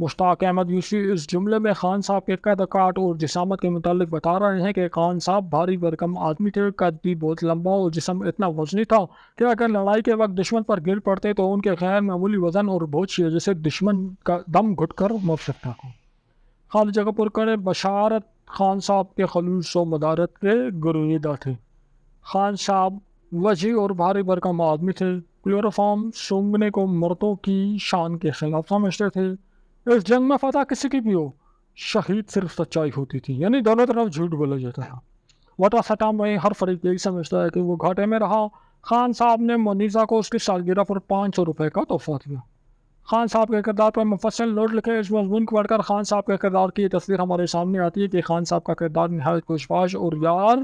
مشتاق Ahmad Yossi اس جملے میں خان صاحب کے قد کاٹ اور جسامت کے متعلق بتا رہے ہیں کہ خان صاحب بھاری بھرکم آدمی تھے، قد بھی بہت لمبا اور جسم اتنا وزنی تھا کہ اگر لڑائی کے وقت دشمن پر گر پڑتے تو ان کے غیر معمولی وزن اور بوجھ کی وجہ سے دشمن کا دم گھٹ کر مر سکتا تھا۔ خالد جگہ پرکر بشارت خان صاحب کے خلوص و مدارت کے گرویدہ تھے۔ خان صاحب وجی اور بھاری بھرکم آدمی تھے، کلوروفارم سونگھنے کو مردوں کی شان کے خلاف سمجھتے تھے۔ اس جنگ میں فتح کسی کی بھی ہو، شہید صرف سچائی ہوتی تھی، یعنی دونوں طرف جھوٹ بولا جاتا تھا۔ وٹا سٹا میں ہر فریق یہی سمجھتا ہے کہ وہ گھاٹے میں رہا۔ خان صاحب نے منیزا کو اس کی سالگرہ پر 500 روپے کا تحفہ دیا۔ خان صاحب کے کردار پر مفصل نوٹ لکھے۔ اس مضمون کو پڑھ کر خان صاحب کے کردار کی تصویر ہمارے سامنے آتی ہے کہ خان صاحب کا کردار نہایت خوشباش اور یار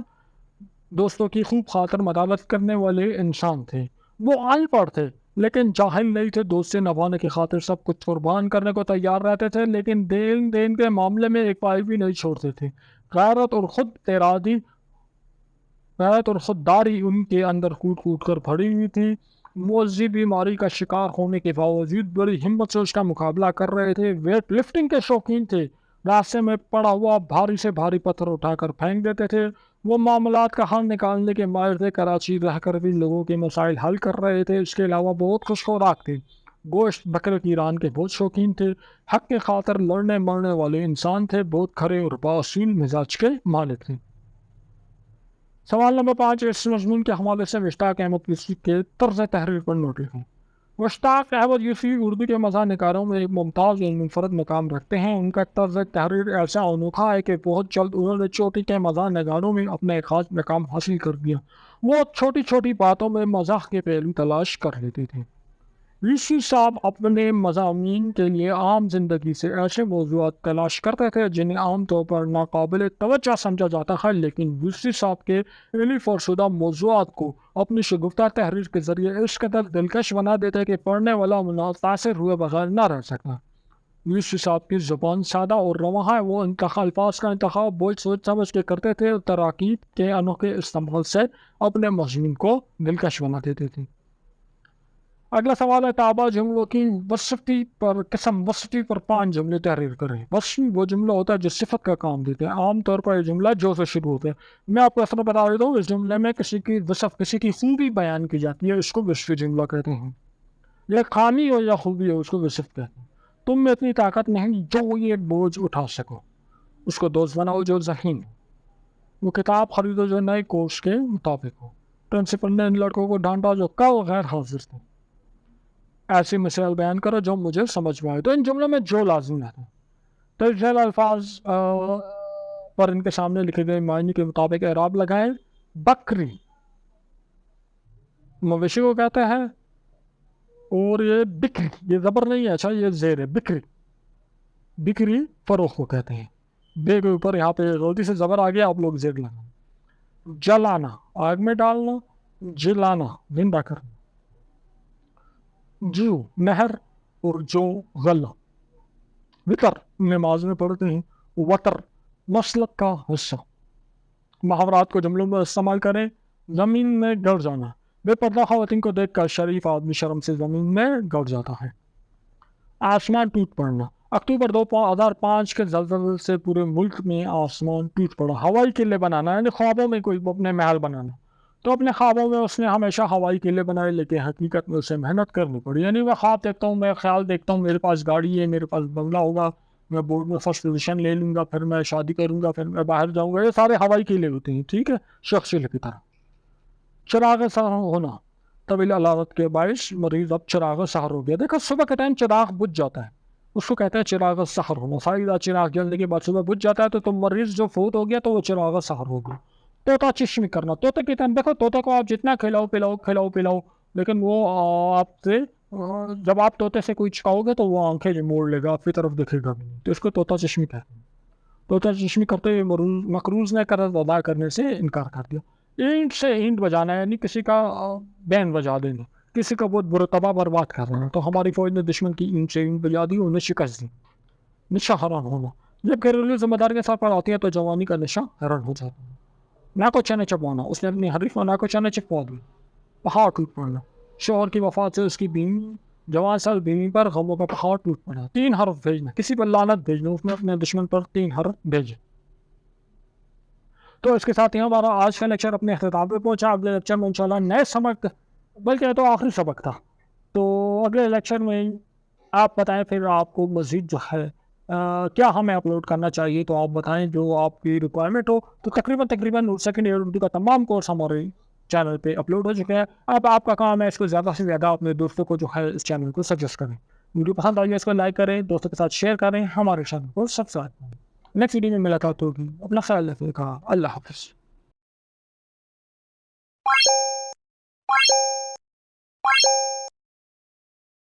دوستوں کی خوب خاطر مدارت کرنے والے انسان تھے۔ وہ ان پڑھ تھے لیکن جاہل نہیں تھے، دوست سے نبھانے کی خاطر سب کچھ قربان کرنے کو تیار رہتے تھے، لیکن دین کے معاملے میں ایک پائی بھی نہیں چھوڑتے تھے۔ غیرت اور خودداری ان کے اندر کوٹ کوٹ کر بھری ہوئی تھی۔ موذی بیماری کا شکار ہونے کے باوجود بڑی ہمت سے اس کا مقابلہ کر رہے تھے۔ ویٹ لفٹنگ کے شوقین تھے، راستے میں پڑا ہوا بھاری سے بھاری پتھر اٹھا کر پھینک دیتے تھے۔ وہ معاملات کا حل نکالنے کے ماہر تھے، کراچی رہ کر بھی لوگوں کے مسائل حل کر رہے تھے۔ اس کے علاوہ بہت خوش خوراک تھے، گوشت بکرے کی ران کے بہت شوقین تھے، حق کے خاطر لڑنے مرنے والے انسان تھے، بہت کھرے اور بااصول مزاج کے مالک تھے۔ سوال نمبر 5، اس مضمون کے حوالے سے مشتاق احمد یوسی کے طرز تحریر پر نوٹ لکھیں۔ مشتاق احمد یوسی اردو کے مزاح نگاروں میں ایک ممتاز اور منفرد مقام رکھتے ہیں۔ ان کا طرز تحریر ایسا انوکھا ہے کہ بہت جلد انہوں نے چوٹی کے مزاح نگاروں میں اپنا ایک خاص مقام حاصل کر دیا۔ وہ چھوٹی چھوٹی باتوں میں مزاح کے پہلو تلاش کر لیتے تھے۔ یوسی صاحب اپنے مضامین کے لیے عام زندگی سے ایسے موضوعات تلاش کرتے تھے جنہیں عام طور پر ناقابل توجہ سمجھا جاتا ہے، لیکن یوسی صاحب کے علمی فرشدہ موضوعات کو اپنی شگفتہ تحریر کے ذریعے اس قدر دلکش بنا دیتے کہ پڑھنے والا متاثر ہوئے بغیر نہ رہ سکتا۔ یوسی صاحب کی زبان سادہ اور رواں ہے، وہ الفاظ کا انتخاب بہت سوچ سمجھ کے کرتے تھے اور تراکیب کے انوکھے استعمال سے اپنے مضمون کو دلکش بنا دیتے تھے۔ اگلا سوال ہے، تابع جملوں کی قسم وسطی پر 5 جملے تحریر کریں۔ وصفی وہ جملہ ہوتا ہے جو صفت کا کام دیتے ہیں، عام طور پر یہ جملہ جو سے شروع ہوتا ہے۔ میں آپ کو اصل بتا دیتا ہوں، اس جملے میں کسی کی وصف، کسی کی خوبی بیان کی جاتی ہے، اس کو وصفی جملہ کہتے ہیں۔ یہ خامی ہو یا خوبی ہو، اس کو وصف کہتے ہیں۔ تم میں اتنی طاقت نہیں جو یہ بوجھ اٹھا سکو، اس کو دوست بناؤ جو ذہین ہو۔ وہ کتاب خریدو جو نئے کورس کے مطابق ہو۔ پرنسپل نے ان لڑکوں کو ڈانٹا جو کل غیر حاضر تھے۔ ایسی مثال بیان کرو جو مجھے سمجھ میں آئے۔ تو ان جملوں میں جو لازم ہے، تجزیہ الفاظ پر ان کے سامنے لکھے گئے معنی کے مطابق اعراب لگائیں۔ بکری مویشی کو کہتے ہیں، اور یہ بکری، یہ زبر نہیں ہے، اچھا یہ زیر ہے، بکری فروخت کو کہتے ہیں۔ بے کے اوپر یہاں پہ غلطی سے زبر آ گیا، آپ لوگ زیر لگانا۔ جلانا آگ میں ڈالنا، جلانا زندہ کرنا۔ جو نہر اور جو غلہ۔ وطر نماز میں پڑھتے ہیں، وطر مسلک کا حصہ۔ محاورات کو جملوں میں استعمال کریں۔ زمین میں گڑ جانا، بے پردہ خواتین کو دیکھ کر شریف آدمی شرم سے زمین میں گڑ جاتا ہے۔ آسمان ٹوٹ پڑنا، اکتوبر 2005 کے زلزلے سے پورے ملک میں آسمان ٹوٹ پڑا۔ ہوائی قلعے بنانا، یعنی خوابوں میں کوئی اپنے محل بنانا، تو اپنے خوابوں میں اس نے ہمیشہ ہوائی قلعے بنائے، لیکن حقیقت میں اسے محنت کرنی پڑی۔ یعنی میں خواب دیکھتا ہوں، میں خیال دیکھتا ہوں میرے پاس گاڑی ہے، میرے پاس بنگلہ ہوگا، میں بورڈ میں فرسٹ پوزیشن لے لوں گا، پھر میں شادی کروں گا، پھر میں باہر جاؤں گا، یہ سارے ہوائی قلعے ہوتے ہیں، ٹھیک ہے، شخصیت کی طرح۔ چراغ سحر ہونا، طویل علامت کے باعث مریض اب چراغ سحر ہو گیا۔ دیکھو صبح کے ٹائم چراغ بجھ جاتا ہے، اس کو کہتے ہیں چراغ سحر ہونا۔ فائدہ چراغ جلنے کے بعد صبح بجھ جاتا ہے تو مریض جو فوت ہو گیا تو وہ چراغ سحر ہو گیا۔ طوطا چشمی کرنا، طوطے کی طرح دیکھو، طوطے کو آپ جتنا کھلاؤ پلاؤ، لیکن وہ آپ سے، جب آپ طوطے سے کوئی چکاؤ گے تو وہ آنکھیں موڑ لے گا، آپ کی طرف دیکھے گا بھی نہیں، تو اس کو طوطا چشمی کہتے ہیں۔ طوطا چشمی کرتے ہوئے مقروض نے قرض ادا کرنے سے انکار کر دیا۔ اینٹ سے اینٹ بجانا، یعنی کسی کا بین بجا دینا، کسی کا بہت برا تباہ برباد کر رہا ہے، تو ہماری فوج نے دشمن کی اینٹ سے اینٹ بجا دی، انہیں شکست دی۔ نشہ حیران ہونا، جب گھریلو ذمہ داریاں سر پر آتی ہیں تو جوانی کا نشہ حیران ہو جاتا ہے۔ نہ کو چنے چبانا، اس نے اپنی حریف نہ کو چنے چپوا دی۔ پہاڑ ٹوٹ پڑنا، شوہر کی وفات سے اس کی بیوی جوان سال بیوی پر غموں کا پہاڑ ٹوٹ پڑا. 3 حرف بھیجنا, کسی پر لعنت بھیجنا, اس میں اپنے دشمن پر 3 حرف بھیجے. تو اس کے ساتھ ہی ہمارا آج کا لیکچر اپنے اختتام پہ پہنچا. اگلے لیکچر میں انشاءاللہ نئے سبق, بلکہ تو آخری سبق تھا, تو اگلے لیکچر میں آپ بتائیں پھر آپ کو مزید جو ہے کیا ہمیں اپلوڈ کرنا چاہیے, تو آپ بتائیں جو آپ کی ریکوائرمنٹ ہو. تو تقریباً سیکنڈ ایئر اردو کا تمام کورس ہمارے چینل پہ اپلوڈ ہو چکے ہیں. اب آپ کا کام ہے اس کو زیادہ سے زیادہ اپنے دوستوں کو جو ہے اس چینل کو سجیسٹ کریں. ویڈیو پسند آئی ہے اس کو لائک کریں, دوستوں کے ساتھ شیئر کریں, ہمارے چینل کو سبسکرائب کریں. نیکسٹ ویڈیو میں ملاقات ہوگی. اپنا خیال رکھیے گا. اللہ حافظ.